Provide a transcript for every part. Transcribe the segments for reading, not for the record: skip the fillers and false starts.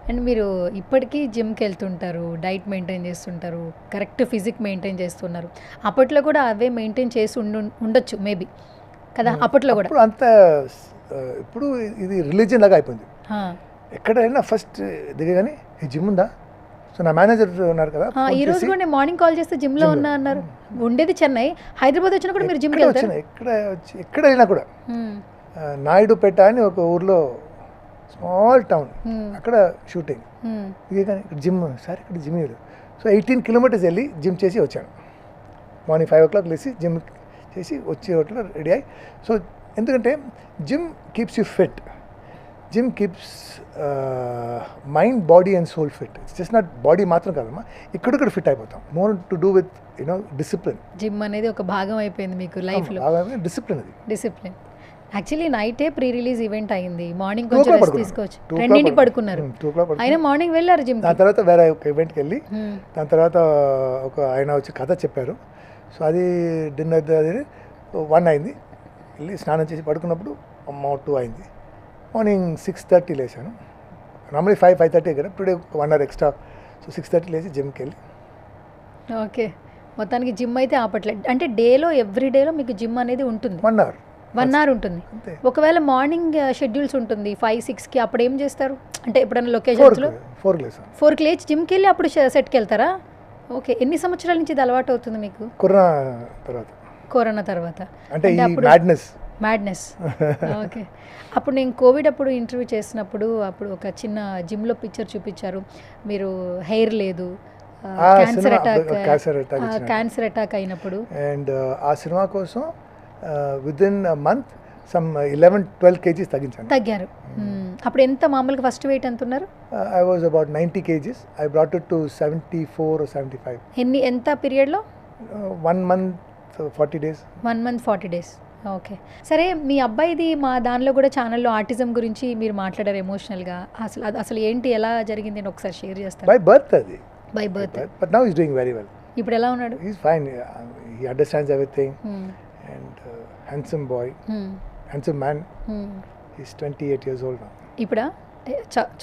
And మీరు ఇప్పటికీ జిమ్కి వెళ్తుంటారు, డైట్ మెయింటైన్ చేస్తుంటారు, కరెక్ట్ ఫిజిక్ మెయింటైన్ చేస్తున్నారు. అప్పట్లో కూడా అవే మెయింటైన్ చేసి ఉండొచ్చు మేబీ కదా, అప్పట్లో కూడా. ఇప్పుడు అంత ఇప్పుడు ఇది రిలీజియన్ లాగా అయిపోయింది. ఎక్కడైనా ఫస్ట్ దిగగానే ఈ జిమ్ ఉందా, సో నా మేనేజర్ ఉన్నారు కదా, ఈ రోజు కూడా నేను మార్నింగ్ కాల్ చేస్తే జిమ్లో ఉన్నా అన్నారు. ఉండేది చెన్నై, హైదరాబాద్ వచ్చినా కూడా మీరు జిమ్కి వెళ్తారు. ఎక్కడ వెళ్ళినా కూడా నాయుడుపేట అని ఒక ఊర్లో స్మాల్ టౌన్, అక్కడ షూటింగ్, ఇదే కానీ ఇక్కడ జిమ్ సార్, ఇక్కడ జిమ్ లేదు. సో 18 కిలోమీటర్స్ వెళ్ళి జిమ్ చేసి వచ్చాను. మార్నింగ్ 5 o'clock లేసి జిమ్ చేసి వచ్చే హోటల్లో రెడీ అయ్యి. సో ఎందుకంటే gym keeps you fit, gym keeps mind, body and soul fit. It's just not body మాత్రం కాదమ్మా, ఇక్కడిక్కడ ఫిట్ అయిపోతాం. More to do with discipline. Gym అనేది ఒక భాగం అయిపోయింది మీకు లైఫ్లో. డిసిప్లిన్, అది డిసిప్లిన్. యాక్చువల్లీ నైటే ప్రీ రిలీజ్ ఈవెంట్ అయింది, మార్నింగ్ కొంచెం రెస్ట్ తీసుకోవచ్చు. 2 పడుకున్నారు, అయినా మార్నింగ్ వెళ్ళారు జిమ్. దాని తర్వాత వేరే ఒక ఈవెంట్కి వెళ్ళి, దాని తర్వాత ఒక ఆయన వచ్చి కథ చెప్పారు. సో అది డిన్నర్ అది 1 అయింది. వెళ్ళి స్నానం చేసి పడుకున్నప్పుడు 2 అయింది. మార్నింగ్ 6:30 లేచాను. నార్మల్లీ 5:30 కదా, టుడే 1 hour ఎక్స్ట్రా. సో 6:30 లేచి జిమ్కి వెళ్ళి. ఓకే, మొత్తానికి జిమ్ అయితే ఆపట్లేదు. అంటే డేలో ఎవ్రీ డేలో మీకు జిమ్ అనేది ఉంటుంది? 1 hour ఉంటుంది. ఒకవేళ మార్నింగ్ షెడ్యూల్స్ ఉంటుంది 5-6కి, అప్పుడు ఏం చేస్తారు? అంటే ఎప్పుడైనా లొకేషన్స్లో 4కి లేచి జిమ్కి వెళ్ళి అప్పుడు సెట్కి వెళ్తారా? ఓకే, ఎన్ని సంవత్సరాల నుంచి ఇది అలవాటు అవుతుంది మీకు? కరోనా తర్వాత అంటే మ్యాడ్నెస్. ఓకే, అప్పుడు నేను కోవిడ్ అప్పుడు ఇంటర్వ్యూ చేసినప్పుడు అప్పుడు ఒక చిన్న జిమ్లో పిక్చర్ చూపించారు, మీరు హెయిర్ లేదు, క్యాన్సర్ అటాక్ అయినప్పుడు. అండ్ ఆ సినిమా కోసం within a month some 11-12 kgs తగ్గారు. అప్పుడు ఎంత మామూలుగా ఫస్ట్ వెయిట్ ఎంత ఉన్నారు? I was about 90 kgs. I brought it to 74 or 75. ఎంత పీరియడ్లో? 1 month 40 days. 1 month 40 days. Okay, సరే. మీ అబ్బాయిది మా దానిలో కూడా ఛానల్లో ఆటిజం గురించి మీరు మాట్లాడారు ఎమోషనల్గా. అసలు ఏంటి, ఎలా జరిగింది అని ఒకసారి షేర్ చేస్తారు? బై బర్త్ అది. By birth. But now is doing very well. ఇప్పుడు ఎలా ఉన్నాడు? Is fine. He understands everything. And handsome boy, handsome man. Is 28 years old now. ఇప్పుడా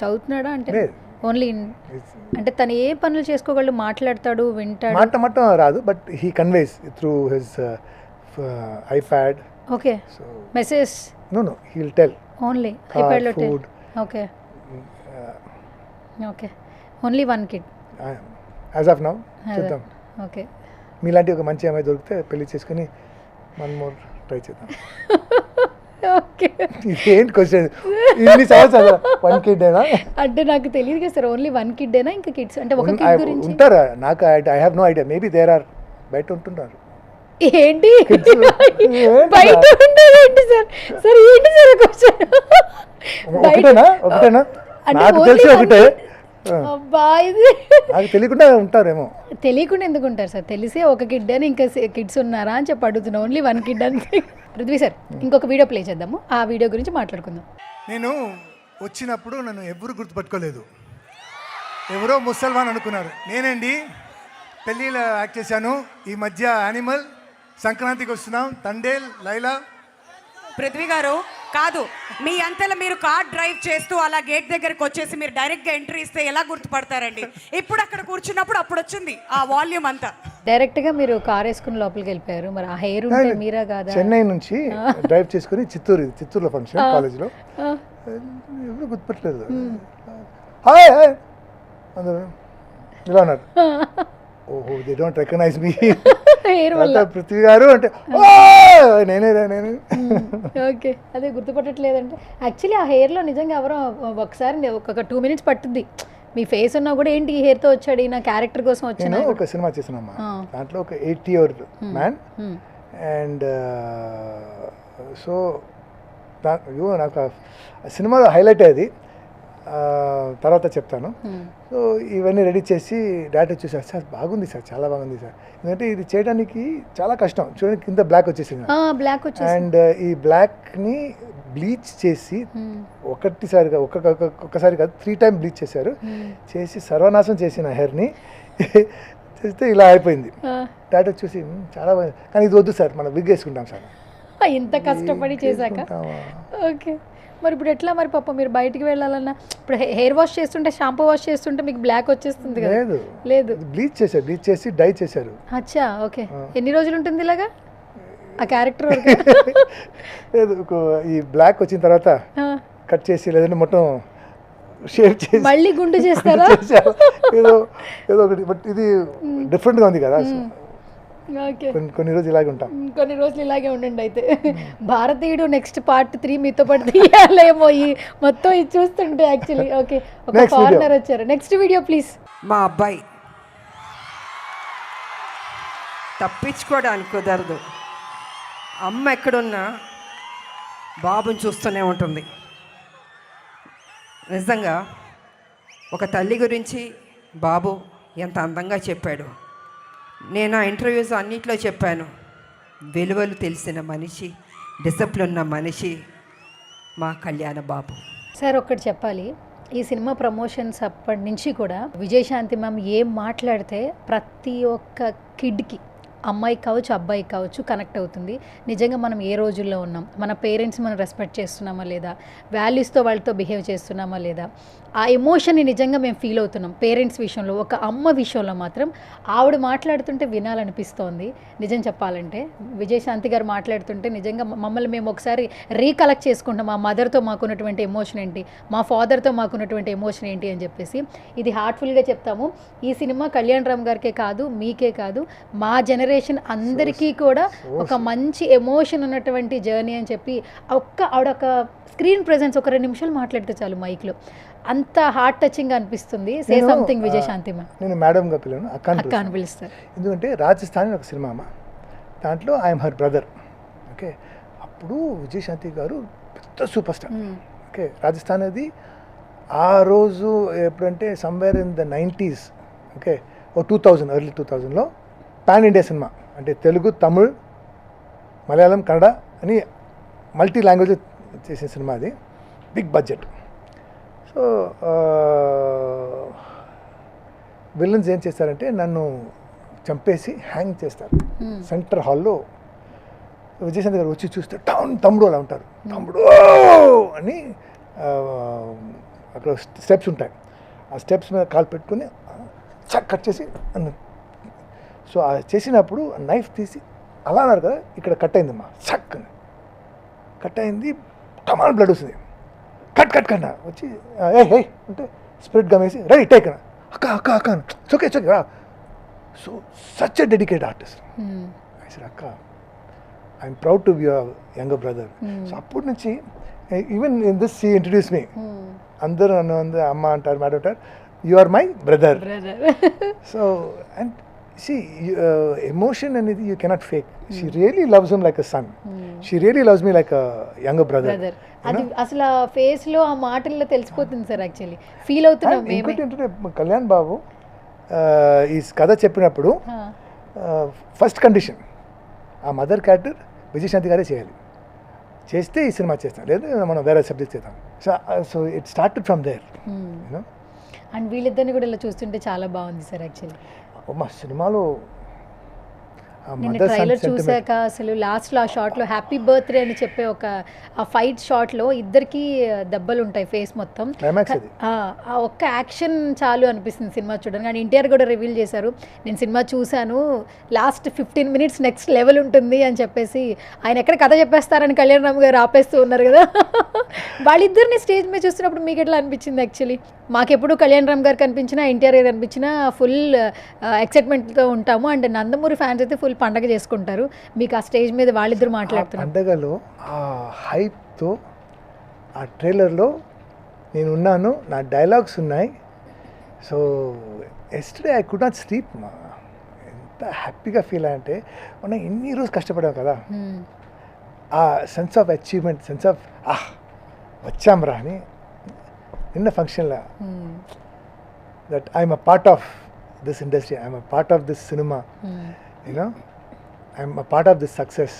చదువుతున్నాడా? అంటే ఓన్లీ అంటే తను ఏ పనులు చేసుకోగలడు, మాట్లాడతాడు, వింటాడు? మాట రాదు, but he conveys through his iPad. Okay, message? No, he will tell. Only iPad లో food. Okay, okay. Only 1 kid as of now. చూద్దాం. ఓకే, మీలాంటి ఒక మంచి అమ్మాయి దొరికితే పెళ్లి చేసుకుని 1 more ట్రై చేద్దాం. ఓకే, ఏంటి క్వశ్చన్? ఇన్ని సంవత్సరాలు 1 kid ఏనా అంటే నాకు తెలియదు కదా సార్. ఓన్లీ 1 kid ఏనా, ఇంకా కిడ్స్ అంటే ఒక కిడ్ గురించి ఉంటారా? నాకు I have no idea. Maybe there are, బయట ఉంటున్నారు. ఏంటి బయట ఉండేది సార్? సార్ ఏంటి సార్ క్వశ్చన్? ఒకటేనా? నాకు తెలిసి ఒకటే. అబ్బా, ఇది నాకు తెలియకుండా ఉంటారేమో. తెలియకుండా ఎందుకు ఉంటారు సార్? తెలిసే ఒక కిడ్ అని, ఇంకా కిడ్స్ ఉన్నారా అని చెప్పి అడుగుతున్నా. ఓన్లీ 1 kid అని. పృథ్వీ సార్, ఇంకొక వీడియో ప్లే చేద్దాము, ఆ వీడియో గురించి మాట్లాడుకుందాం. నేను వచ్చినప్పుడు నన్ను ఎవరు గుర్తుపట్టుకోలేదు, ఎవరో ముసల్మాన్ అనుకున్నారు. నేనండి పెళ్ళిలో యాక్ట్ చేశాను. ఈ మధ్య యానిమల్, సంక్రాంతికి వస్తున్నాం, తండేల్, లైలా. పృథ్వీ గారు కాదు, మీ అంతలో మీరు కార్ డ్రైవ్ చేస్తూ అలా గేట్ దగ్గరికి వచ్చేసి మీరు డైరెక్ట్గా ఎంట్రీ ఇస్తే ఎలా గుర్తుపడతారండి? ఇప్పుడు అక్కడ కూర్చున్నప్పుడు అప్పుడు వచ్చింది ఆ వాల్యూమ్ అంతా. డైరెక్ట్గా మీరు కార్ వేసుకుని లోపలికి వెళ్ళిపోయారు. మరి ఆ హెయిర్ ఉంటే మీరా కాదా? చెన్నై నుంచి డ్రైవ్ చేసుకుని చిత్తూరులో ఫంక్షన్ కాలేజ్లో. ఎవరు గుర్తుపట్టలేదు. హాయ్ హాయ్ అందరూ ఇలా ఉన్నారు. ఓహో, దే డోంట్ రికగ్నైజ్ మీ. పృథ్వీ గారు అంటే నేనే. ఓకే, అదే గుర్తుపట్టట్లేదంటే. యాక్చువల్లీ ఆ హెయిర్లో నిజంగా ఎవరో ఒకసారి ఒక 2 minutes పట్టుద్ది. మీ ఫేస్ ఉన్నా కూడా ఏంటి ఈ హెయిర్తో వచ్చాడు, నా క్యారెక్టర్ కోసం వచ్చాను. ఒక సినిమా చేసినమ్మా, దాంట్లో ఒక 80-year మ్యాన్. అండ్ సో నాకు సినిమాలో హైలైట్ అయ్యేది, తర్వాత చెప్తాను. సో ఇవన్నీ రెడీ చేసి డైరెక్టర్ చూసారు. సార్ బాగుంది సార్, చాలా బాగుంది సార్. ఎందుకంటే ఇది చేయడానికి చాలా కష్టం. చూడండి, కింద బ్లాక్ వచ్చేసింది. అండ్ ఈ బ్లాక్ని బ్లీచ్ చేసి ఒక్కసారి కాదు 3 times బ్లీచ్ చేశారు. చేసి సర్వనాశం చేసిన హెయిర్ని చేస్తే ఇలా అయిపోయింది. డైరెక్టర్ చూసి చాలా బాగుంది, కానీ ఇది వద్దు సార్, మనం విగ్ వేసుకుంటాం సార్. ఇంత కష్టపడి చేశాక. చేసుకుంటావా? ఓకే. మరి ఇప్పుడు ఎట్లా మరి పాపం మీరు బయటికి వెళ్ళాలన్నా ఇప్పుడు హెయిర్ వాష్ చేస్తుంటే షాంపూ వాష్ చేస్తుంటే మీకు బ్లాక్ వచ్చేస్తుంది కదా? లేదు లేదు. బ్లీచ్ చేశారు, బ్లీచ్ చేసి డై చేశారు. అచ్చా, ఓకే. ఎన్ని రోజులు ఉంటుంది ఇలాగా ఆ క్యారెక్టర్ లేదు ఈ బ్లాక్ వచ్చిన తర్వాత కట్ చేసి లేదంటే మొత్తం షేవ్ చేసి మళ్ళీ గుండు చేస్తారా? చేశారు. ఏదో ఏదో ఒకటి, బట్ ఇది డిఫరెంట్గా ఉంది కదా. ఓకే. కొన్ని రోజులు ఇలాగే ఉంటాం. కొన్ని రోజులు ఇలాగే ఉండండి అయితే. భారతీయుడు నెక్స్ట్ పార్ట్ 3 మీతో పాటు తీయాలేమో ఈ మొత్తం ఇది చూస్తుంటే యాక్చువల్లీ. ఓకే, ఒక Next video. ఫారినర్ వచ్చారు. Next video please. మా అబ్బాయి తప్పించుకోవడానికి కుదరదు. అమ్మ ఎక్కడున్నా బాబుని చూస్తూనే ఉంటుంది. నిజంగా ఒక తల్లి గురించి బాబు ఎంత అందంగా చెప్పాడు. నేను ఆ ఇంటర్వ్యూస్ అన్నిట్లో చెప్పాను. విలువలు తెలిసిన మనిషి, డిసిప్లిన్ ఉన్న మనిషి మా కళ్యాణ బాబు. సార్ ఒక్కటి చెప్పాలి, ఈ సినిమా ప్రమోషన్స్ అప్పటి నుంచి కూడా విజయశాంతి మ్యామ్ ఏం మాట్లాడితే ప్రతి ఒక్క కిడ్కి, అమ్మాయికి కావచ్చు అబ్బాయికి కావచ్చు, కనెక్ట్ అవుతుంది. నిజంగా మనం ఏ రోజుల్లో ఉన్నాం, మన పేరెంట్స్ మనం రెస్పెక్ట్ చేస్తున్నామా లేదా, వాల్యూస్తో వాళ్ళతో బిహేవ్ చేస్తున్నామా లేదా, ఆ ఎమోషన్ని నిజంగా మేము ఫీల్ అవుతున్నాం పేరెంట్స్ విషయంలో. ఒక అమ్మ విషయంలో మాత్రం ఆవిడ మాట్లాడుతుంటే వినాలనిపిస్తోంది. నిజం చెప్పాలంటే విజయశాంతి గారు మాట్లాడుతుంటే నిజంగా మమ్మల్ని మేము ఒకసారి రీకలెక్ట్ చేసుకుంటాం. మా మదర్తో మాకున్నటువంటి ఎమోషన్ ఏంటి, మా ఫాదర్తో మాకున్నటువంటి ఎమోషన్ ఏంటి అని చెప్పేసి. ఇది హార్ట్ఫుల్గా చెప్తాము. ఈ సినిమా కళ్యాణ్ రామ్ గారికే కాదు, మీకే కాదు, మా జనరేషన్ అందరికీ కూడా ఒక మంచి ఎమోషన్ ఉన్నటువంటి జర్నీ అని చెప్పి ఆవిడొక స్క్రీన్ ప్రెజెన్స్ ఒక 2 నిమిషాలు మాట్లాడితే చాలు మైక్లో, అంత హార్ట్ టచింగ్ అనిపిస్తుంది. Say something Vijayashanti ma'am. నేను మేడంగా పిలను, అక్క అని పిలుస్తారు. ఎందుకంటే రాజస్థాన్ ఒక సినిమా అమ్మ, దాంట్లో ఐఎమ్ హర్ బ్రదర్. ఓకే, అప్పుడు విజయశాంతి గారు పెద్ద సూపర్ స్టార్. ఓకే, రాజస్థాన్ అది ఆ రోజు ఎప్పుడంటే somewhere in the 90s. Okay, 2000 early 2000లో పాన్ ఇండియా సినిమా, అంటే తెలుగు, తమిళ్, మలయాళం, కన్నడ అని మల్టీ లాంగ్వేజ్ చేసిన సినిమా. అది బిగ్ బడ్జెట్. సో విలన్స్ ఏం చేస్తారంటే నన్ను చంపేసి హ్యాంగ్ చేస్తారు సెంటర్ హాల్లో. విజయశాంతి గారు వచ్చి చూస్తే తమ్ముడు అలా ఉంటారు. తమ్ముడు అని అక్కడ స్టెప్స్ ఉంటాయి, ఆ స్టెప్స్ మీద కాలు పెట్టుకుని చక్ కట్ చేసి సో చేసినప్పుడు నైఫ్ తీసి అలా అన్నారు కదా, ఇక్కడ కట్ అయిందమ్మా, చక్ అని కట్ అయింది. టమాల్ బ్లడ్ వస్తుంది. కట్ కట్ కన్నా వచ్చి ఏ అంటే స్ప్రిట్ గమేసి రెడీ టేక్ అన్న, అక్క అక్క అక్క చొకే చొకే. So such a dedicated artist. Sir అక్క, I'm proud to be your younger brother. So అప్పటి నుంచి even in this she introduce me. అందరూ నన్ను అమ్మ అంటారు, మేడం అంటారు, you are my brother. So and see emotion అనేది you cannot fake. She really loves him like a son. She really loves me like a younger brother. అది అసలు ఆ face లో ఆ మాటల్లో తెలిసిపోతుంది సార్. యాక్చువల్లీ ఫీల్ అవుతున్నాం మేము. ఇంకోటి ఏంటంటే కళ్యాణ్ బాబు ఈ కథ చెప్పినప్పుడు ఫస్ట్ కండిషన్ ఆ మదర్ క్యారెక్టర్ విజయశాంతి గారే చేయాలి. చేస్తే ఈ సినిమా చేస్తాం, లేదా మనం వేరే సబ్జెక్ట్ చేద్దాం. So it started from there. And వీళ్ళిద్దరిని కూడా ఇలా చూస్తుంటే చాలా బాగుంది సార్. యాక్చువల్లీ మా సినిమాలో నేను ట్రైలర్ చూశాక అసలు లాస్ట్లో ఆ షాట్లో హ్యాపీ బర్త్డే అని చెప్పే ఒక ఆ ఫైట్ షాట్లో ఇద్దరికి దెబ్బలు ఉంటాయి ఫేస్ మొత్తం. ఆ ఒక్క యాక్షన్ చాలు అనిపిస్తుంది సినిమా చూడడానికి. అండ్ ఎన్టీఆర్ కూడా రివీల్ చేశారు, నేను సినిమా చూశాను, లాస్ట్ 15 minutes నెక్స్ట్ లెవెల్ ఉంటుంది అని చెప్పేసి. ఆయన ఎక్కడ కథ చెప్పేస్తారని కళ్యాణ్ రామ్ గారు ఆపేస్తూ ఉన్నారు కదా. వాళ్ళిద్దరిని స్టేజ్ మీద చూస్తున్నప్పుడు మీకు ఎట్లా అనిపించింది? యాక్చువల్లీ మాకెప్పుడు కళ్యాణ్ రామ్ గారు కనిపించినా, ఎన్టీఆర్ గారు కనిపించినా ఫుల్ ఎక్సైట్మెంట్తో ఉంటాము. అండ్ నందమూరి ఫ్యాన్స్ అయితే ఫుల్ పండగ చేసుకుంటారు. మీకు ఆ స్టేజ్ మీద వాళ్ళిద్దరు మాట్లాడుతున్నారు. పండగలో ఆ హైప్తో ఆ ట్రైలర్లో నేను ఉన్నాను, నా డైలాగ్స్ ఉన్నాయి. So yesterday I could not sleep. ఎంత హ్యాపీగా ఫీల్ అయ్యంటే, మనం ఎన్ని రోజు కష్టపడాం కదా, ఆ sense of achievement, sense of వచ్చాం రా అని. నిన్న ఫంక్షన్లో that I'm a part of this industry, I'm a part of this cinema, you know, I'm a part of this success.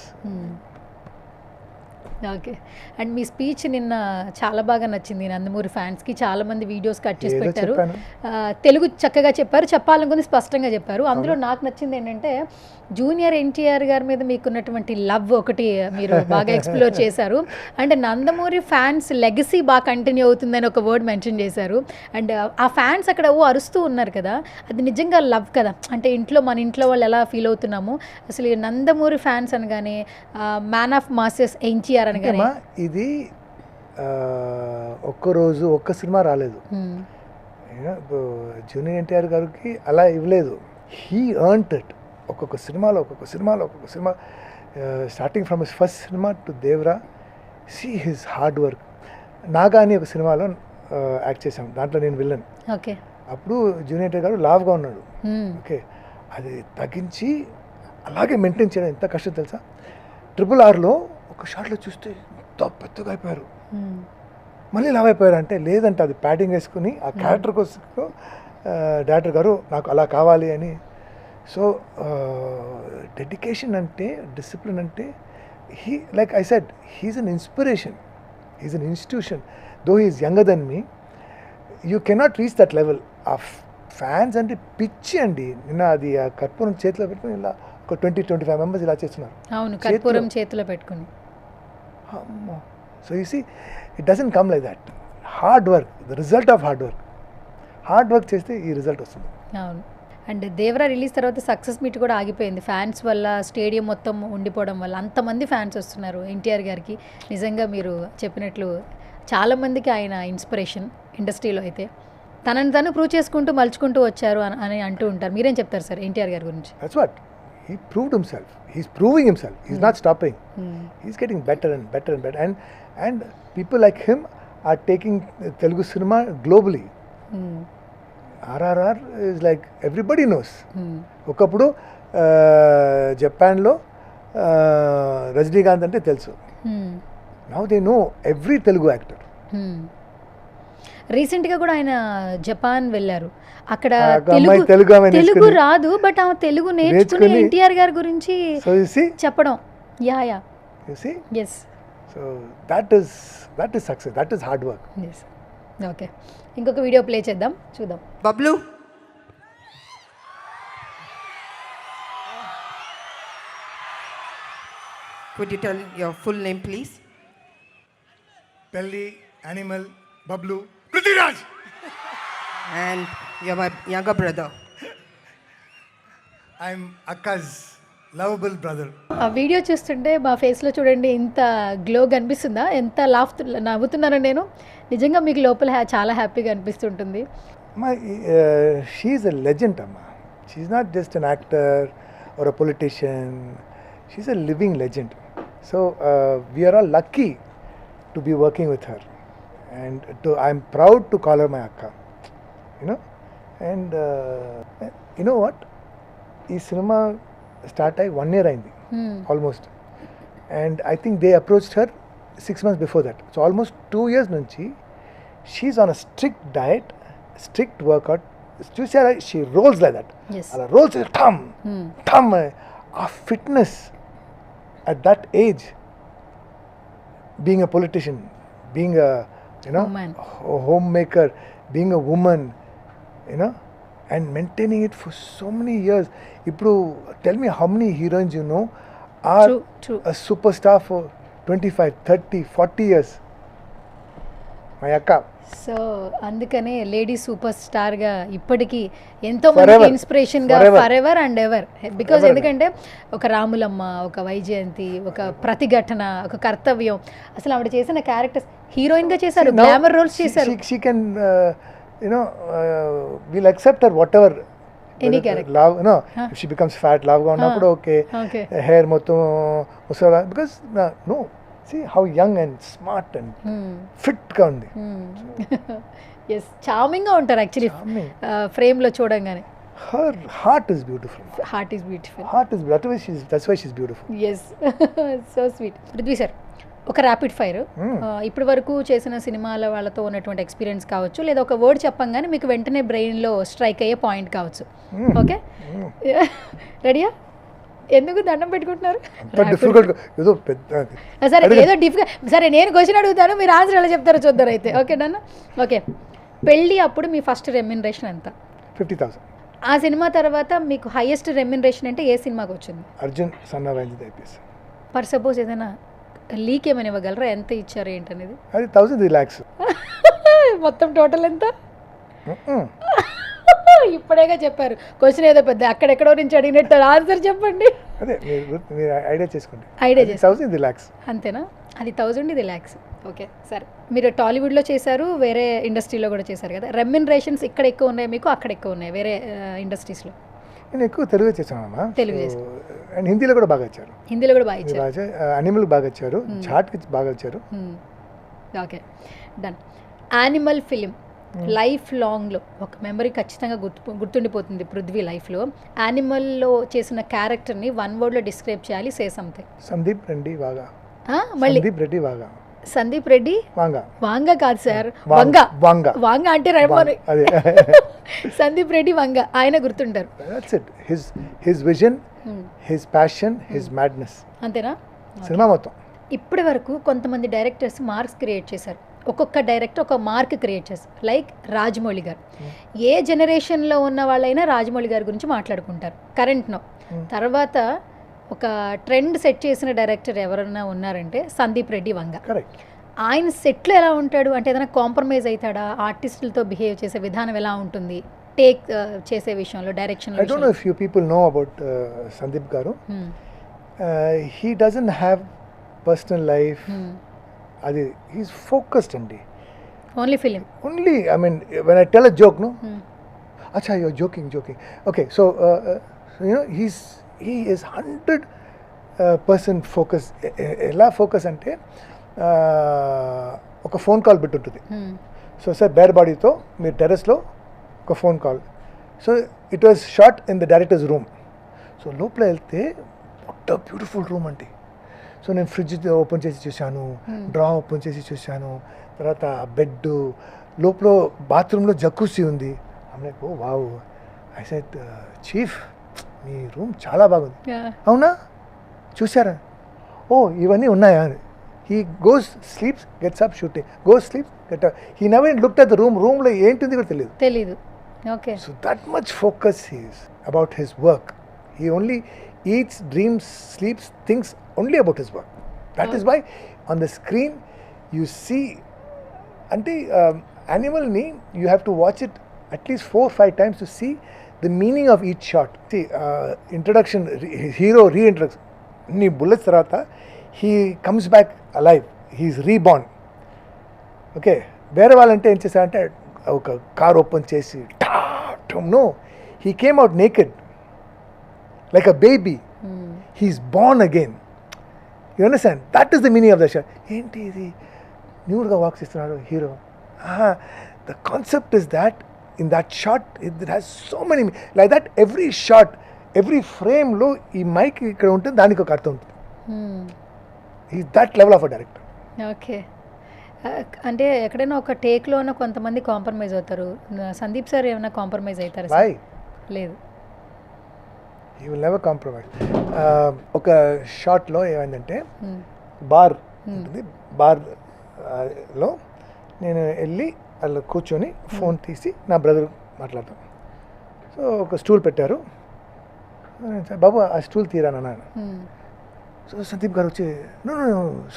Okay. And me speech నిన్న చాలా బాగా నచ్చింది నందమూరి ఫ్యాన్స్కి. చాలా మంది వీడియోస్ కట్ చేసి ఏదో పెట్టారు. చెప్పాను. తెలుగు చక్కగా చెప్పారు, చెప్పాలనుకుంది స్పష్టంగా చెప్పారు. అందులో నాకు నచ్చింది ఏంటంటే జూనియర్ ఎన్టీఆర్ గారి మీద మీకున్నటువంటి లవ్ ఒకటి మీరు బాగా ఎక్స్ప్లోర్ చేశారు. అండ్ నందమూరి ఫ్యాన్స్ లెగసీ బాగా కంటిన్యూ అవుతుందని ఒక వర్డ్ మెన్షన్ చేశారు. అండ్ ఆ ఫ్యాన్స్ అక్కడ అరుస్తూ ఉన్నారు కదా, అది నిజంగా లవ్ కదా. అంటే మన ఇంట్లో వాళ్ళు ఎలా ఫీల్ అవుతున్నాము, అసలు ఈ నందమూరి ఫ్యాన్స్ అనగానే మ్యాన్ ఆఫ్ మాసెస్ ఎన్టీఆర్ అనగానే అమ్మా, ఇది ఒక్కరోజు ఒక్క సినిమా రాలేదు. జూనియర్ ఎన్టీఆర్ గారికి అలా ఇవ్వలేదు. He earned it. ఒక్కొక్క సినిమా starting from his first cinema to Devara. See his hard work. Naga అని ఒక సినిమాలో యాక్ట్ చేశాం, దాంట్లో నేను విల్లన్. ఓకే. అప్పుడు జూనియర్ ఎన్టీఆర్ గారు లావ్గా ఉన్నాడు. ఓకే, అది తగ్గించి అలాగే మెయింటైన్ చేయడం ఎంత కష్టం తెలుసా. RRRలో ఒక షాట్లో చూస్తే ఎంత పెద్దగా అయిపోయారు, మళ్ళీ లావ్ అయిపోయారు. అంటే లేదంటే అది ప్యాడింగ్ వేసుకుని ఆ క్యారెక్టర్ కోసం డైరెక్టర్ గారు నాకు అలా కావాలి అని. సో డెడికేషన్ అంటే, డిసిప్లిన్ అంటే, he like I said, he's an inspiration, he's an institution. Though he's younger than me, you cannot reach that level. ఆ ఫ్యాన్స్ అంటే పిచ్చి అండి. నిన్న అది ఆ కర్పూరం చేతిలో పెట్టుకుని ఇలా ఒక 20-25 మెంబర్స్ ఇలా చేస్తున్నారు. అవును, కర్పూరం చేతిలో పెట్టుకుని. అమ్మో. So you see, it doesn't come like that. Hard work, the result of hard work చేస్తే ఈ రిజల్ట్ వస్తుంది. అవును. అండ్ దేవరా రిలీజ్ తర్వాత సక్సెస్ మీట్ కూడా ఆగిపోయింది ఫ్యాన్స్ వల్ల. స్టేడియం మొత్తం ఉండిపోవడం వల్ల అంతమంది ఫ్యాన్స్ వస్తున్నారు ఎన్టీఆర్ గారికి. నిజంగా మీరు చెప్పినట్లు చాలామందికి ఆయన ఇన్స్పిరేషన్ ఇండస్ట్రీలో. అయితే తనను ప్రూవ్ చేసుకుంటూ మలుచుకుంటూ వచ్చారు అని అంటూ ఉంటారు. మీరేం చెప్తారు సార్ ఎన్టీఆర్ గారి గురించి? That's what. He proved himself. He's proving himself. He's not stopping. He's getting better and better and better. And people like him are taking Telugu cinema globally. RRR is like everybody knows. ఒకప్పుడు జపాన్లో రజనీకాంత్ అంటే తెలుసు. Now they know every Telugu actor. రీసెంట్గా కూడా ఆయన Japan వెళ్ళారు. అక్కడ తెలుగు రాదు, బట్ ఆమె తెలుగు నేర్చుకుని ఎన్టీఆర్ గారి గురించి చెప్పడం. Yeah. Yes. So that is success, that is hard work. Okay, ఇంకొక వీడియో ప్లే చేద్దాం, చూద్దాం. Bablu, could you tell your full name please? Pelli Animal Bablu Prithviraj. And you're my younger brother. I'm Akka's lovable brother. ఆ video చూస్తుంటే మా ఫేస్లో చూడండి ఇంత glow కనిపిస్తుందా, ఎంత నవ్వుతున్నానో నేను. నిజంగా మీకు లోపల చాలా హ్యాపీగా అనిపిస్తుంటుంది. She's a legend, Amma. She's not just an actor or a politician. She's a living legend. So we are all lucky to be working with her. And I'm proud to call her my Akka. You know? And you know what? ఈ సినిమా start అయ్యి 1 year అయింది almost. And I think they approached her 6 months before that. So almost 2 years నుంచి she's on a strict diet, strict workout. చూసారా, she rolls like that. అలా rolls ఠమ్. ఆ fitness at that age, being a politician, being a home maker, being a woman, and maintaining it for so many years. Ippudu tell me how many heroines you know are true. A superstar for 25, 30, 40 years. My akka. So అందుకనే lady super స్టార్గా ఇప్పటికీ ఎంతో మందికి ఇన్స్పిరేషన్గా for ever and ever. Because ఎందుకంటే ఒక రాములమ్మ, ఒక వైజయంతి, ఒక ప్రతిఘటన, ఒక కర్తవ్యం, అసలు ఆవిడ చేసిన క్యారెక్టర్స్ హీరోయిన్గా చేశారు, గ్లామర్ రోల్స్ చేశారు. She can we'll accept her whatever. Any character. Love, if she becomes fat, love ga unnappudu okay. Hair mottham musala, because no. See how young and smart and fit ga undi. Yes, charming ga ఉంటారు actually frame లో చూడంగానే. Her heart is beautiful. Heart is beautiful. That's why she's beautiful. Yes. So sweet. Prithvi sir, ఒక rapid fire. ఇప్పటి వరకు చేసిన సినిమాల వాళ్ళతో ఉన్నటువంటి ఎక్స్పీరియన్స్ కావచ్చు, లేదా ఒక వర్డ్ చెప్పంగానే మీకు వెంటనే బ్రెయిన్లో స్ట్రైక్ అయ్యే పాయింట్ కావచ్చు. ఓకే, రెడీయా? ఎందుకు దండం పెట్టుకుంటున్నారు? అంత డిఫికల్ట్ ఏదో పెద్ద సరే ఏదో సరే నేను క్వశ్చన్ అడుగుతాను, మీరు ఆన్సర్ ఎలా చెప్తారో చూద్దారు అయితే. Okay done. ఓకే, పెళ్ళి అప్పుడు మీ ఫస్ట్ రెమ్యునరేషన్ ఎంత? 50,000. ఆ సినిమా తర్వాత మీకు హైయెస్ట్ రెమ్యునరేషన్ అంటే ఏ సినిమాకి వచ్చింది? అర్జున్ సన్న వాయించింది ఐపీఎస్. ఫర్ సపోజ్ ఏదైనా లీక్ ఏమైనా ఇవ్వగలరా, ఎంత ఇచ్చారు ఏంటనేది? అది 1,000 lakhs. మొత్తం టోటల్ ఎంత? ఇప్పుడేగా చెప్పారు, క్వశ్చన్ ఏదో పెద్ద అక్కడెక్కడో నుంచి అడిగినట్టు ఆన్సర్ చెప్పండి. అదే మీరు ఐడియా చేసుకోండి. ఐడియా చేసి 1,000 lakhs. అంతేనా? అది 1000, ఇది lakhs. ఓకే సరే, మీరు టాలీవుడ్లో చేశారు, వేరే ఇండస్ట్రీలో కూడా చేశారు కదా. రెమ్యునరేషన్స్ ఇక్కడ ఎక్కువ ఉన్నాయి మీకు, అక్కడ ఎక్కువ ఉన్నాయి వేరే ఇండస్ట్రీస్లో? నేను ఎక్కువ తెలుగు చేశానమ్మా. తెలుగు చేశాను. అండ్ హిందీలో కూడా బాగా వచ్చారు. హిందీలో కూడా బాగా ఇచ్చారు. అనిమల్ బాగా వచ్చారు, చాట్కి బాగా వచ్చారు. Okay done. Animal film life లాంగ్లో ఒక మెమరీ ఖచ్చితంగా గుర్తుండిపోతుంది పృథ్వీ లైఫ్లో. యానిమల్లో చేసిన క్యారెక్టర్ని 1 wordలో డిస్క్రైబ్ చేయాలి, సే సంథింగ్. సందీప్ రెడ్డి వాగా. మళ్ళీ సందీప్ రెడ్డి వాగా. సందీప్ రెడ్డి వాంగా. వాంగా కాదు సార్, వంగ. వాంగా వాంగా అంటే రమ్మని. అదే సందీప్ రెడ్డి వంగ, ఆయన గుర్తుంటారు. That's it. His vision, his passion, his madness. అంతేనా? సినిమా మొత్తం. ఇప్పటి వరకు కొంతమంది డైరెక్టర్స్ మార్క్స్ క్రియేట్ చేశారు, ఒక్కొక్క డైరెక్టర్ ఒక మార్క్ క్రియేట్ చేశారు. లైక్ రాజమౌళి గారు. ఏ జనరేషన్లో ఉన్న వాళ్ళైనా రాజమౌళి గారి గురించి మాట్లాడుకుంటారు కరెంట్నో. తర్వాత ఒక ట్రెండ్ సెట్ చేసిన డైరెక్టర్ ఎవరైనా ఉన్నారంటే సందీప్ రెడ్డి వంగ. కరెక్ట్. ఆయన సెట్లో ఎలా ఉంటాడు అంటే ఏదైనా కాంప్రమైజ్ అవుతాడా, ఆర్టిస్టులతో బిహేవ్ చేసే విధానం ఎలా ఉంటుంది, టేక్ చేసే విషయంలో, direction? I don't know if you people know about Sandeep Garu. He doesn't have personal life. అది he's focused అండి. Only film. Only, I mean, when I tell a joke, no? Acha, you're joking. Okay, so you know, he is 100% focus. ఎలా focus అంటే ఒక phone call పెట్టుంటుంది. So sir bare బాడీతో మీరు టెర్రస్లో ఒక phone call. So it was shot in the director's room. So లోపల వెళ్తే వాట్ అ బ్యూటిఫుల్ రూమ్ అండి. సో నేను ఫ్రిడ్జ్ ఓపెన్ చేసి చూశాను, డ్రా ఓపెన్ చేసి చూశాను, తర్వాత బెడ్ లోపల బాత్రూంలో జక్కూసీ ఉంది. Like oh wow. I said chief మీ రూమ్ చాలా బాగుంది. అవునా, చూసారా? ఓ ఇవన్నీ ఉన్నాయా? He goes sleeps gets up shooting, goes sleeps get up. He never looked at the రూమ్లో ఏంటింది కూడా తెలియదు. Okay. So that much focus he is about his work. He only eats, dreams, sleeps, thinks only about his work. That is why on the screen you see, ante animal ni you have to watch it at least 4-5 times to see the meaning of each shot. See, introduction, hero reintroduction, ni bullets tarata he comes back alive, he is reborn. Okay, వేరే వాళ్ళంటే ఏం చేశారంటే ఒక car open చేసి no, he came out naked like a baby. He's born again. You understand? That is the meaning of the shot. Enti idi nude walks istunnadu hero. The concept is that in that shot it has so many like that. Every shot, every frame lo ee mic ikkada untundi, daniki oka artham untundi. He's that level of a director. Okay. అంటే ఎక్కడైనా ఒక టేక్లోనే కొంతమంది compromise అవుతారు. Sandeep sir ఏమైనా compromise అవుతారు? Why? లేదు. He will never compromise. ఒక షాట్లో ఏమైందంటే బార్ ఉంటుంది, బార్లో నేను వెళ్ళి వాళ్ళు కూర్చొని ఫోన్ తీసి నా బ్రదర్ మాట్లాడతాను. సో ఒక స్టూల్ పెట్టారు, బాబు ఆ స్టూల్ తీరానన్నాను. సో సందీప్ గారు వచ్చి no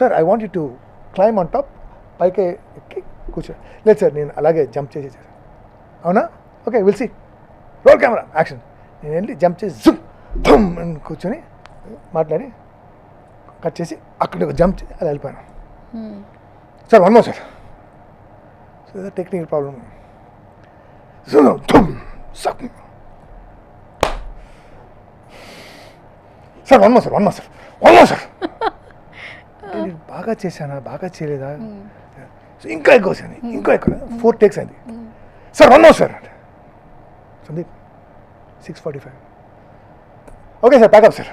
sir I want you to climb on top, పైకి ఎక్కి కూర్చో. లేదు సార్ నేను అలాగే జంప్ చేసేసాను. అవునా, okay will see, roll camera action. నేను వెళ్ళి జంప్ చేసి జుమ్ ధమ్ అని కూర్చొని మాట్లాడి కట్ చేసి అక్కడ జంప్ చేసి అలా వెళ్ళిపోయాను. Sir one more sir. So technical problem. Sir one more sir. బాగా చేశానా, బాగా చేయలేదా? సో ఇంకా ఎక్కువ వచ్చాను, ఇంకో ఎక్కువ 4 takes అయింది. Sir one more sir. Sandeep 6:45. Okay sir pack up sir.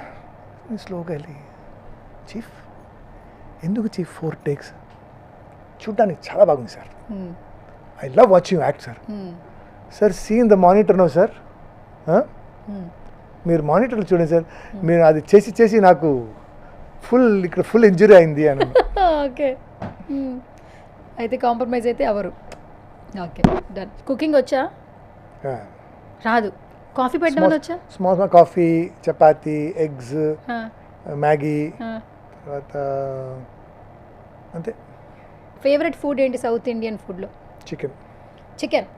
స్లోగా వెళ్ళి చీఫ్ ఎందుకు చీఫ్ 4 takes? చూడ్డానికి చాలా బాగుంది sir. I love watching act sir. Sir see in the monitor no sir. మీరు మానిటర్లు చూడండి సార్, మీరు అది చేసి నాకు ఇక్కడ ఫుల్ ఇంజురీ అయింది అని. ఓకే, అయితే కాంప్రమైజ్ అయితే అవరు. Okay, done. కుకింగ్ వచ్చా? రాదు. కాఫీ పెట్టమని వచ్చా? Small coffee, chapati, eggs, Maggi, తర్వాత అంతే. ఫేవరెట్ ఫుడ్ ఏంటి సౌత్ ఇండియన్ ఫుడ్లో? చికెన్. చికెన్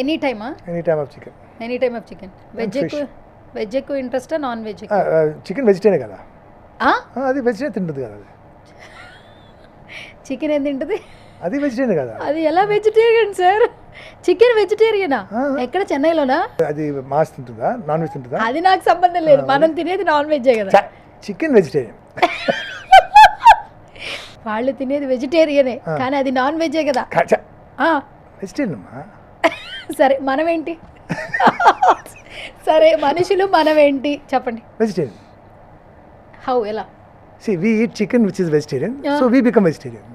ఎనీ టైమా? Any time of chicken. Any time of chicken. Veg ఎక్కువ ఇంట్రెస్టా, నాన్ వెజ్? చికెన్ వెజిటేరియన్ కదా, అది వెజిటేరియన్ తింటుంది కదా. అది చికెన్ ఏం తింటుంది? అది వెజిటేరియన్ కదా. అది ఎలా వెజిటేరియన్ సార్? చికెన్ వెజిటేరియనా? ఎక్కడ, చెన్నైలోనా? అది మాస్ తింటుందా, నాన్ వెజ్ తింటుందా? అది నాకు సంబంధం లేదు, మనం తినేది నాన్ వెజ్జే కదా. Chicken vegetarian. వాళ్ళు తినేది వెజిటేరియనే కానీ అది నాన్ వెజ్జే కదా. వెజిటేరియన్ అమ్మా. సరే మనమేంటి? సరే మనుషులు మనమేంటి చెప్పండి. వెజిటేరియన్. హౌ, ఎలా? See, we eat chicken which is vegetarian, so we become vegetarian.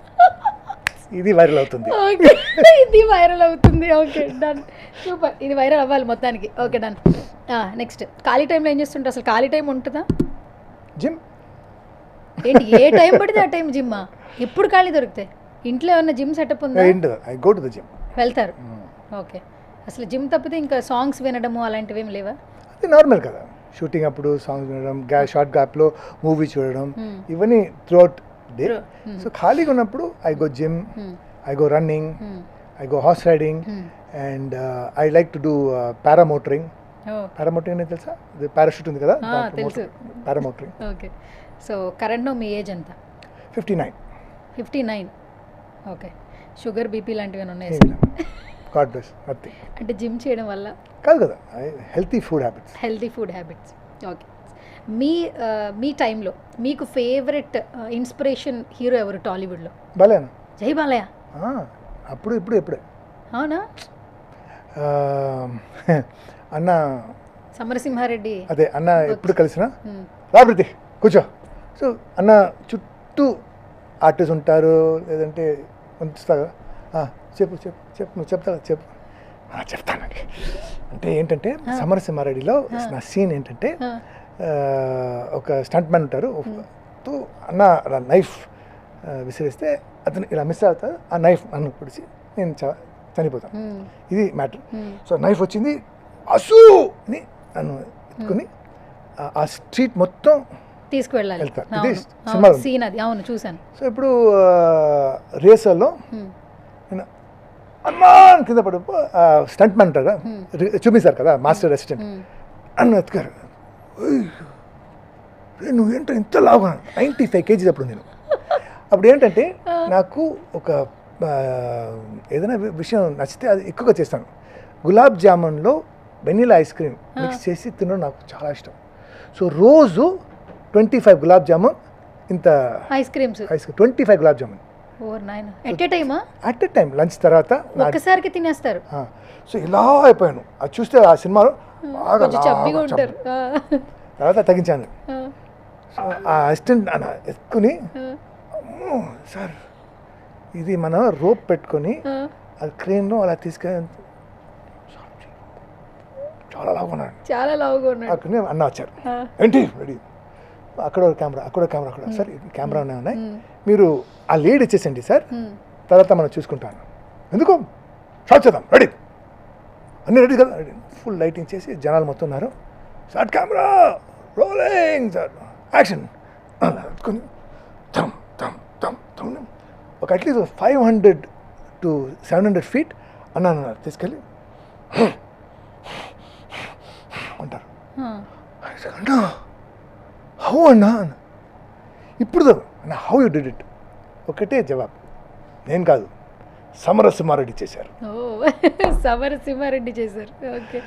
ఇది వైరల్ అవుతుంది. ఓకే, ఇది వైరల్ అవుతుంది. Okay, done, super. ఇది వైరల్ అవ్వాలి మొత్తానికి. Okay, done. నెక్స్ట్, ఖాళీ టైంలో ఏం చేస్తుంటారు? అసలు ఖాళీ టైం ఉంటుందా? జిమ్. ఏంటి, ఏ టైం పడితే ఆ టైం జిమ్మా? ఎప్పుడు ఖాళీ దొరుకుతాయి? ఇంట్లో ఏమన్నా జిమ్ సెటప్ ఉందా? I go to the gym. వెళ్తారు. ఓకే, అసలు జిమ్ తప్పితే ఇంకా సాంగ్స్ వినడము అలాంటివి ఏం లేవా? అది నార్మల్ కదా, షూటింగ్ అప్పుడు సాంగ్స్ వినడం, షార్ట్ గ్యాప్లో మూవీ చూడడం, ఇవన్నీ త్రూఅవుట్ డే. సో ఖాళీగా ఉన్నప్పుడు I go gym, I go running, I go horse riding, and I like to do paramotoring. Paramotoring అనేది తెలుసా? పారాషూట్ ఉంది కదా, తెలుసు. పారామోటరింగ్. ఓకే, సో కరెంట్లో మీ ఏజ్ ఎంత? 59. 59. ఓకే, షుగర్, బీపీ లాంటివి ఉన్నాయి? God bless, nothing. అంటే జిమ్ చేయడం వల్ల కాదు కదా, healthy food habits. Healthy food habits. Okay, మీ టైంలో మీకు ఫేవరెట్ ఇన్స్పిరేషన్ హీరో ఎవరు టాలీవుడ్లో? బాలయ్య. జై బాలయ్య. అప్పుడు ఇప్పుడే. అవునా? అన్న సమరసింహారెడ్డి. అదే అన్న ఎప్పుడు కలిసినా రాబృతి కూర్చో. సో అన్న చుట్టూ ఆర్టిస్ట్ ఉంటారు, లేదంటే ఉంచుతాగా. చెప్పు నువ్వు చెప్తావా? చెప్తానండి. అంటే ఏంటంటే సమరసింహారెడ్డిలో నా సీన్ ఏంటంటే, ఒక స్టంట్ మ్యాన్ ఉంటారు, అన్న నైఫ్ విసిరిస్తే అతను ఇలా మిస్ అవుతారు, ఆ నైఫ్ నన్ను పొడిచి నేను చనిపోతాను. ఇది మ్యాటర్. సో నైఫ్ వచ్చింది, అసూని నన్ను ఎత్తుకుని ఆ స్ట్రీట్ మొత్తం తీసుకువెళ్ళాలి. వెళ్తారు. ఇది సినిమాలో సీన్ అది. అవును, చూశాను. సో ఇప్పుడు రిహర్సల్లో నేను అమ్మాన్ కింద పడి స్టంట్ మ్యాన్ ఉంటారు కదా, చూపిస్తారు కదా మాస్టర్ అసిస్టెంట్, అన్న ఎత్తుకారు. నువ్వు ఏంటో ఇంత లాగా 95 kgs అప్పుడు నేను. అప్పుడు ఏంటంటే నాకు ఒక ఏదైనా విషయం నచ్చితే అది ఎక్కువగా చేస్తాను. గులాబ్ జామున్లో వెనిలా ఐస్ క్రీమ్ మిక్స్ చేసి తినడం నాకు చాలా ఇష్టం. సో రోజు 25 గులాబ్ జామున్, ఇంత ice creams, 25 gulab jamun at a time lunch తర్వాత ఒక్కసారికి తినేస్తారు. సో ఇలా అయిపోయాను. అది చూస్తే ఆ సినిమాలో బాగా చబ్బిగా ఉంటారు. తర్వాత తగ్గించాను. సో ఆ అసిస్టెంట్ అన్న ఎత్తుకుని, సార్ ఇది మనం రోప్ పెట్టుకొని అది క్రేన్లో అలా తీసుకెళ్ళి చాలా లావుగా ఉన్నాడు. అక్కడ అన్న వచ్చారు, ఏంటి రెడీ, అక్కడ కెమెరా సార్, కెమెరా ఉన్నాయి, మీరు ఆ లీడ్ ఇచ్చేసండి సార్, తర్వాత మనం చూసుకుంటాను. ఎందుకు షాట్ చేద్దాం, రెడీ, అన్నీ రెడీ కదా, రెడీ. ఫుల్ లైటింగ్ చేసి జనాలు మొత్తం ఉన్నారు. Short camera rolling sir, action. అనుకుని ఒక అట్లీస్ట్ 500 to 700 feet అన్న తీసుకెళ్ళి అంటారు. అన్నా హౌ అన్నా, ఇప్పుడు అన్న హౌ యూ డిడ్ ఇట్? ఒకటే జవాబు, నేను కాదు, సమరసింహారెడ్డి చేశారు. సమరసింహారెడ్డి చేశారు. ఓకే,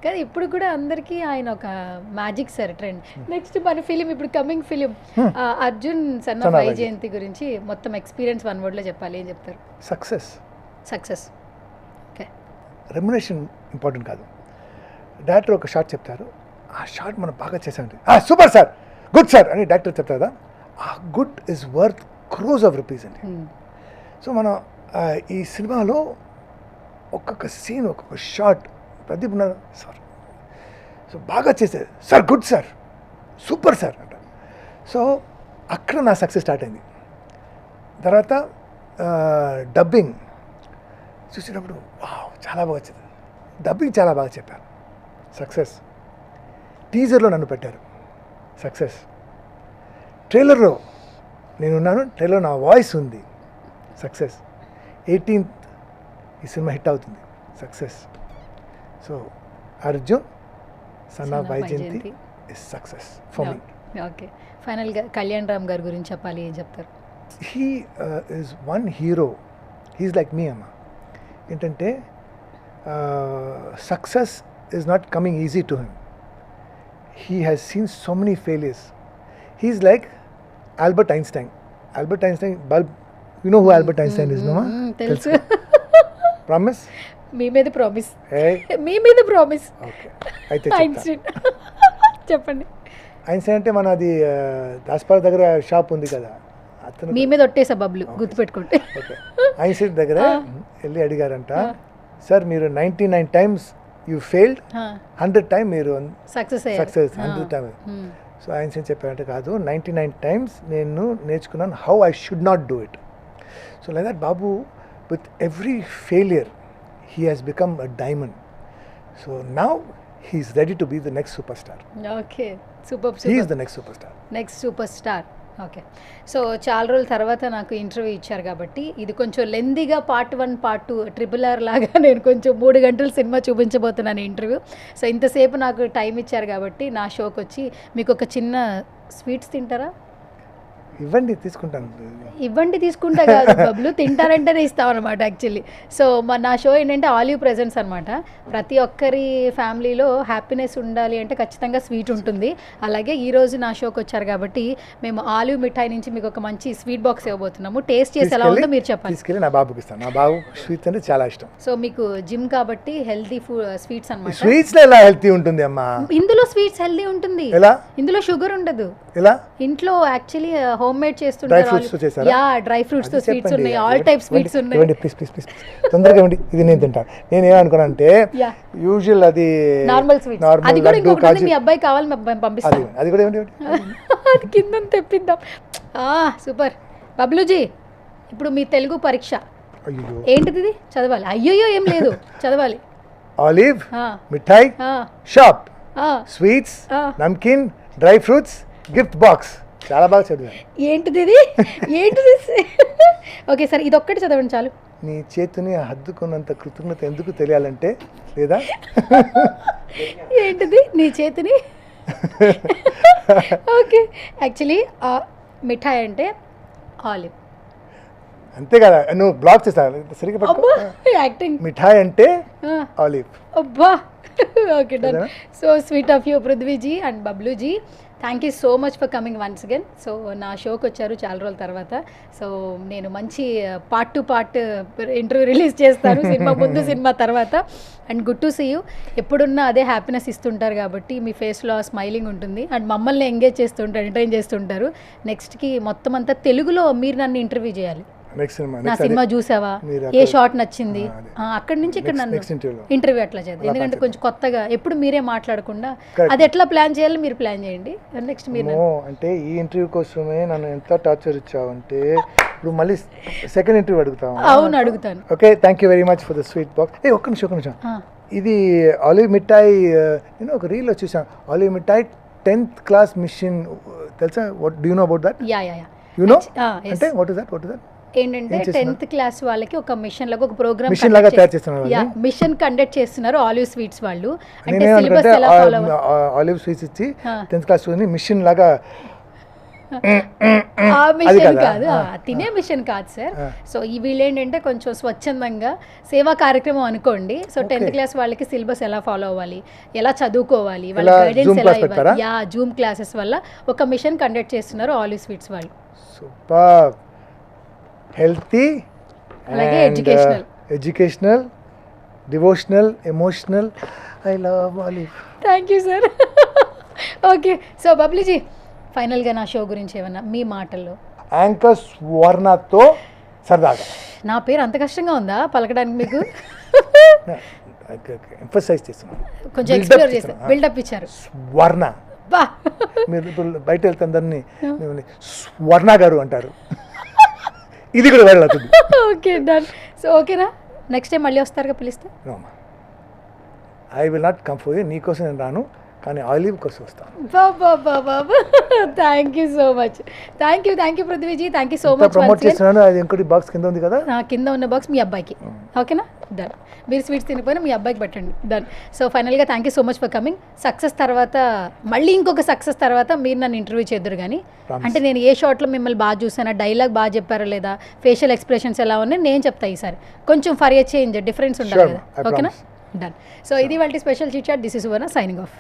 కానీ ఇప్పుడు కూడా అందరికీ ఆయన ఒక మ్యాజిక్ సార్, ట్రెండ్. నెక్స్ట్ మన ఫిలిం, ఇప్పుడు coming film Arjun son of Vyjayanthi గురించి మొత్తం ఎక్స్పీరియన్స్ వన్ వర్డ్లో చెప్పాలి, ఏం చెప్తారు? సక్సెస్. ఓకే, రెమ్యునరేషన్ ఇంపార్టెంట్ కాదు. డైరెక్టర్ ఒక షాట్ చెప్తారు, ఆ షాట్ మనం బాగా చేసామండి, సూపర్ సార్, గుడ్ సార్ అని డైరెక్టర్ చెప్తారు కదా, ఆ good is worth crores of rupees అండి. సో మనం ఈ సినిమాలో ఒక్కొక్క సీన్, ఒక్కొక్క షాట్, ప్రదీప్ ఉన్నారు సార్, సో బాగా చేసేది sir, good sir, super sir అంట. సో అక్కడ నా సక్సెస్ స్టార్ట్ అయింది. తర్వాత డబ్బింగ్ చూసినప్పుడు వావ్ చాలా బాగా వచ్చింది, డబ్బింగ్ చాలా బాగా చెప్పాను, సక్సెస్. టీజర్లో నన్ను పెట్టారు, సక్సెస్. ట్రైలర్లో నేనున్నాను, ట్రైలర్ నా వాయిస్ ఉంది, సక్సెస్. 18th ఈ సినిమా హిట్ అవుతుంది, success. So Arjun son of Vaijayanthi is success for me. Okay, ఫైనల్గా కళ్యాణ్ రామ్ గారి గురించి చెప్పాలి, ఏం చెప్తారు? He is one hero, he's like మీ అమ్మ. ఏంటంటే success is not coming easy to him. He has seen so many failures. He's like Albert Einstein. Albert Einstein bulb, you know who Albert Einstein is? No తెలుసు. Promise? మీ మీద promise, ఏ మీ మీద promise. Okay, అయితే Einstein చెప్పండి. Einstein అంటే మన అది దాస్పాల దగ్గర షాప్ ఉంది కదా, అతను. మీ మీద ఒట్టేసా బబ్లు, గుర్తుపెట్టుకుంటే. ఓకే, ఐన్స్టైన్ దగ్గర వెళ్ళి అడిగారంట, సార్ మీరు 99 times యూ ఫెయిల్డ్, 100 times మీరు success success, 100 times. So Einstein చెప్పారంటే కాదు, 99 times నేను నేర్చుకున్నాను how I should not do it. So like that Babu, with every failure he has become a diamond. So now he is ready to be the next superstar. Okay, super He is super. the next superstar. Next super star. Okay, so చాలా రోజుల తర్వాత నాకు interview ఇచ్చారు కాబట్టి ఇది కొంచెం లెందీగా part 1 part 2 RRR లాగా నేను కొంచెం 3 గంటల సినిమా చూపించబోతున్నాను ఇంటర్వ్యూ. సో ఇంతసేపు నాకు టైం ఇచ్చారు కాబట్టి నా షోకి వచ్చి మీకు ఒక చిన్న స్వీట్స్ తింటారా? ఇవ్వండి, తీసుకుంటాను. ఇవ్వండి తీసుకుంటా కాదు బబ్లు, తింటారంటేనే ఇస్తాం అనమాట యాక్చువల్లీ. సో నా షో ఏంటంటే ఆలివ్ ప్రెజెన్స్ అనమాట. ప్రతి ఒక్కరి ఫ్యామిలీలో హ్యాపీనెస్ ఉండాలి అంటే ఖచ్చితంగా స్వీట్ ఉంటుంది. అలాగే ఈరోజు నా షోకి వచ్చారు కాబట్టి మేము ఆలివ్ మిఠాయి నుంచి మీకు ఒక మంచి స్వీట్ బాక్స్ ఇవ్వబోతున్నాము. టేస్ట్ చేసి ఎలా ఉందో మీరు చెప్పాలి. తీసుకెళ్ళి నా బాబుకి ఇస్తాను. నా బాబు స్వీట్స్ అంటే చాలా ఇష్టం. సో మీకు జిమ్ కాబట్టి హెల్తీ స్వీట్స్ అనమాట. స్వీట్స్ లో ఎలా హెల్తీ ఉంటుంది అమ్మా? ఇందులో స్వీట్స్ హెల్తీ ఉంటుంది, ఎలా? ఇందులో షుగర్ ఉండదు. ఎలా? ఇంట్లో యాక్చువల్లీ హోమ్ మేడ్ డ్రై చేస్తుంటారు. ఫ్రూట్స్ తో చేశారా? యా, డ్రై ఫ్రూట్స్ తో అది స్వీట్స్ చెప్పండి. ఉన్నాయి, ఆల్ టైప్ స్వీట్స్ ఉన్నాయి. ఇవ్వండి, ప్లీజ్ ప్లీజ్ ప్లీజ్, తొందరగా ఇవ్వండి. ఇది నేను తింటాను. నేను ఏమనుకున్నానంటే Yeah. యూజువల్ అది నార్మల్ స్వీట్స్, అది నార్మల్ కూడా లడ్డు ఇంకొకటి ఉంది, కాజు, మీ అబ్బాయి కావాలి మేము పంపిస్తాం. అది కూడా ఇవ్వండి. అది కింద తెప్పిద్దాం. సూపర్. బబ్లుజీ, ఇప్పుడు మీ తెలుగు పరీక్ష అయ్యో, ఏంటిది? ఇది చదవాలి. అయ్యో ఏం లేదు, చదవాలి. ఆలివ్, ఆ, మిఠాయి, ఆ, షాప్, ఆ. స్వీట్స్, ఆ. Namkeen, dry fruits, gift box. చాలా బాగా చదివాను. ఏంటిది ఇది? ఏంటిది? ఓకే సార్, ఇది ఒక్కటి చదవండి చాలు. నీ చేతిని హద్దుకున్నంత కృతజ్ఞత ఎందుకు తెలియాలంటే, లేదా ఏంటిది నీ చేతిని? ఓకే, యాక్చువల్లీ మిఠాయి అంటే ఆలివ్. అంతే కదా, నువ్వు బ్లాక్ చేస్తావు సరిగ్గా పట్టుకో. అబ్బా, యాక్టింగ్. మిఠాయి అంటే ఆలివ్. అబ్బా, ఓకే డన్. అదేనా? So sweet of you Prithviji and Bablooji. Thank you so much for coming once again. So నా షోకి వచ్చారు చాలా రోజుల తర్వాత. సో నేను మంచి పార్ట్ 2 పార్ట్ ఇంటర్వ్యూ రిలీజ్ చేస్తాను, సినిమా ముందు సినిమా తర్వాత. And good to see you. ఎప్పుడున్నా అదే హ్యాపీనెస్ ఇస్తుంటారు కాబట్టి మీ ఫేస్లో స్మైలింగ్ ఉంటుంది. అండ్ మమ్మల్ని ఎంగేజ్ చేస్తుంటారు, ఎంటర్టైన్ చేస్తుంటారు. నెక్స్ట్కి మొత్తం అంతా తెలుగులో మీరు నన్ను ఇంటర్వ్యూ చేయాలి. నెక్స్ట్ సినిమా, నా సినిమా చూసావా, మీరు ఏ షాట్ నచ్చింది, అదే. అక్కడి నుంచి ఇక్కడ నన్ను నెక్స్ట్ ఇంటర్వ్యూలో ఇంటర్వ్యూ అట్లా చేద్దాం. ఎందుకంటే కొంచెం కొత్తగా ఎప్పుడు మీరే మాట్లాడకుండా Correct. అది ఎట్లా ప్లాన్ చేయాలో మీరు ప్లాన్ చేయండి. నెక్స్ట్ మీరు నో అంటే ఈ ఇంటర్వ్యూ కోసమే నన్ను ఎంత టార్చర్ ఇచ్చావు అంటే, ఇప్పుడు మళ్ళీ సెకండ్ ఇంటర్వ్యూ అడుగుతావు. అవును అడుగుతాను. Okay, thank you very much for the sweet box. ఒక్క నిమిషం. ఆ, ఇది ఆలివ్ మిఠాయి, నేను ఒక రీల్లో చూసాను. ఆలివ్ మిఠాయి 10th class మిషన్, తెలుసా? What do you know about that? Yeah you know yes. అంటే వాట్ ఇస్ దట్? ఏంటంటే ఏం చేస్తున్నారు? 10th క్లాస్ వాళ్ళకి ఒక మిషన్ లాగా ఒక ప్రోగ్రామ్ మిషన్ లాగా తయారు చేస్తున్నారు వాళ్ళు? మిషన్ కండక్ట్ చేస్తున్నారు ఆలివ్ స్వీట్స్ వాళ్ళు. అంటే నేనేమనుకుంటే సిలబస్ ఎలా ఫాలో ఆలివ్ స్వీట్స్ ఇచ్చి ఆ. 10th class మిషన్ లాగా. ఆ అది మిషన్ కదా? కాదు, తినే మిషన్ కాదు సార్. సో ఈ వీళ్ళు ఏంటంటే కొంచెం స్వచ్ఛందంగా సేవా కార్యక్రమం అనుకోండి. సో 10th క్లాస్ వాళ్ళకి సిలబస్ ఎలా ఫాలో అవ్వాలి, ఎలా చదువుకోవాలి, వాళ్ళ ఎలా గైడెన్స్ Zoom ఎలా class పెట్టారా? ఇవ్వాలి. యా, జూమ్ క్లాసెస్ వల్ల ఒక మిషన్ కండక్ట్ చేస్తున్నారు ఆలివ్ స్వీట్స్ వాళ్ళు. సూపర్, హెల్తీ, అలాగే educational, devotional, emotional. I love Olive. Thank you sir. Okay, so Babliji ఫైనల్గా నా షో గురించి ఏమన్నా మీ మాటల్లో. యాంకర్ స్వర్ణతో సరదాగా. నా పేరు అంత కష్టంగా ఉందా పలకడానికి మీకు? ఎంఫసైజ్ చేస్తున్నాను. కొంచెం Build up ఎక్స్ప్లోర్ చేస్తారు, చేస్తున్నాను. బిల్డప్ ఇచ్చారు. స్వర్ణ బా మీరు ఇప్పుడు బయట వెళ్తే అందరినీ మిమ్మల్ని స్వర్ణ గారు అంటారు. ఇది కూడా వైరల్ అవుతుంది. Okay done. సో ఓకేనా, నెక్స్ట్ టైం మళ్ళీ వస్తారుగా పిలిస్తే? I will not come for you, నీకోసం నేను రాను, కానీ ఆలివ్ కోసం వస్తాను. బాబా thank you so much. Thank you Prithviji, thank you so much. Promote చేస్తున్నాను. అది ఇంకోటి బాక్స్ కింద ఉంది కదా, కింద ఉన్న బాక్స్ మీ అబ్బాయికి. ఓకేనా, డన్. మీరు స్వీట్స్ తినిపోయినా మీ అబ్బాయికి పెట్టండి, డన్. సో ఫైనల్గా thank you so much for coming. Success తర్వాత మళ్ళీ ఇంకొక సక్సెస్ తర్వాత మీరు నన్ను ఇంటర్వ్యూ చేద్దరు కానీ, అంటే నేను ఏ షాట్లో మిమ్మల్ని బాగా చూసానా, డైలాగ్ బాగా చెప్పారా లేదా, ఫేషియల్ ఎక్స్ప్రెషన్స్ ఎలా ఉన్నాయి నేను చెప్తా ఈసారి. కొంచెం ఫర్ చేంజ్ డిఫరెన్స్ ఉండాలి కదా, ఓకేనా, డన్. సో ఇది వాళ్ళ special chit chat. This is Suvarna signing of.